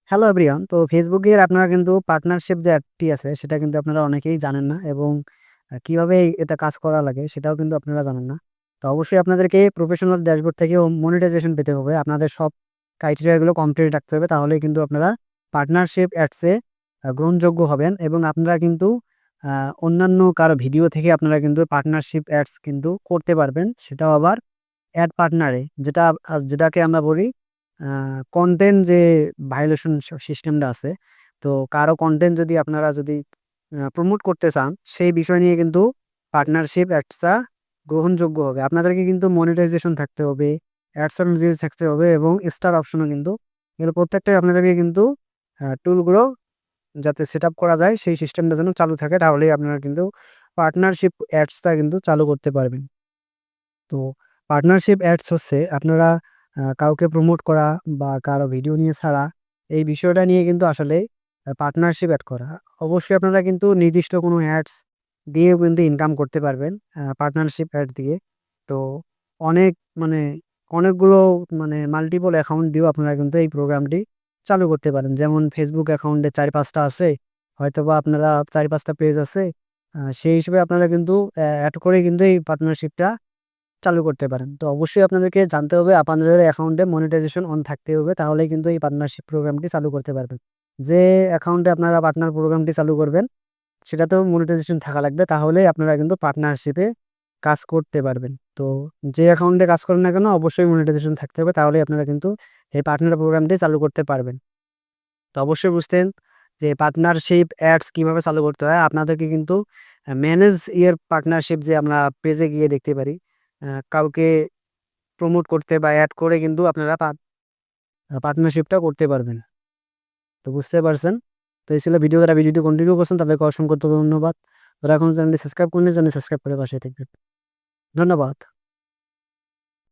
Hello everyone. তো ফেসবুকের আপনারা কিন্তু পার্টনারশিপ যে অ্যাপটি আছে সেটা কিন্তু আপনারা অনেকেই জানেন না এবং কিভাবে এটা কাজ করা লাগে সেটাও কিন্তু আপনারা জানেন না। তো অবশ্যই আপনাদেরকে প্রফেশনাল ড্যাশবোর্ড থেকেও মনিটাইজেশন পেতে হবে। আপনাদের সব ক্রাইটেরিয়া গুলো কমপ্লিট রাখতে হবে। তাহলেই কিন্তু আপনারা পার্টনারশিপ অ্যাডসে গ্রহণযোগ্য হবেন এবং আপনারা কিন্তু আ অন্যান্য কারো ভিডিও থেকে আপনারা কিন্তু পার্টনারশিপ অ্যাডস কিন্তু করতে পারবেন। সেটাও আবার অ্যাড পার্টনারে যেটাকে আমরা বলি আ কনটেন্ট যে ভায়োলেশন সিস্টেমটা আছে। তো কারো কনটেন্ট যদি আপনারা যদি প্রমোট করতে চান, সেই বিষয় নিয়ে কিন্তু পার্টনারশিপ অ্যাডসটা গ্রহণযোগ্য হবে। আপনাদেরকে কিন্তু মনিটাইজেশন থাকতে হবে, অ্যাডস অন রিলস থাকতে হবে এবং স্টার অপশনও কিন্তু এগুলো প্রত্যেকটাই আপনাদেরকে কিন্তু টুলগুলো যাতে সেটআপ করা যায় সেই সিস্টেমটা যেন চালু থাকে তাহলেই আপনারা কিন্তু পার্টনারশিপ অ্যাডসটা কিন্তু চালু করতে পারবেন। তো পার্টনারশিপ অ্যাডস হচ্ছে আপনারা কাউকে প্রমোট করা বা কারো ভিডিও নিয়ে ছাড়া, এই বিষয়টা নিয়ে কিন্তু আসলে পার্টনারশিপ এড করা। অবশ্যই আপনারা কিন্তু নির্দিষ্ট কোনো অ্যাডস দিয়েও কিন্তু ইনকাম করতে পারবেন পার্টনারশিপ অ্যাড দিয়ে। তো অনেক মানে অনেকগুলো মাল্টিপল অ্যাকাউন্ট দিয়েও আপনারা কিন্তু এই প্রোগ্রামটি চালু করতে পারেন। যেমন Facebook অ্যাকাউন্টে ৪-৫ টা আছে, হয়তোবা আপনারা ৪-৫ টা পেজ আছে। সেই হিসেবে আপনারা কিন্তু এড করে কিন্তু এই পার্টনারশিপটা চালু করতে পারেন। তো অবশ্যই আপনাদেরকে জানতে হবে আপনাদের অ্যাকাউন্টে মনিটাইজেশন অন থাকতে হবে। তাহলেই কিন্তু এই পার্টনারশিপ প্রোগ্রামটি চালু করতে পারবেন। যে অ্যাকাউন্টে আপনারা পার্টনার প্রোগ্রামটি চালু করবেন, সেটাতেও মনিটাইজেশন থাকা লাগবে। তাহলেই আপনারা কিন্তু পার্টনারশিপে কাজ করতে পারবেন। তো যে অ্যাকাউন্টে কাজ করেন না কেন অবশ্যই মনিটাইজেশন থাকতে হবে। তাহলেই আপনারা কিন্তু এই পার্টনার প্রোগ্রামটি চালু করতে পারবেন। তো অবশ্যই বুঝতেন যে পার্টনারশিপ অ্যাডস কিভাবে চালু করতে হয়। আপনাদেরকে কিন্তু ম্যানেজ ইওর পার্টনারশিপ যে আমরা পেজে গিয়ে দেখতে পারি। কাউকে প্রমোট করতে বা এড করে কিন্তু আপনারা পার্টনারশিপটা করতে পারবেন। তো বুঝতে পারছেন? তো এই ছিল ভিডিও, যারা ভিডিওটি কন্টিনিউ করছেন তাদেরকে অসংখ্য ধন্যবাদ। যারা এখনো চ্যানেলটি সাবস্ক্রাইব করেনি চ্যানেল সাবস্ক্রাইব করে পাশে থাকবেন। ধন্যবাদ।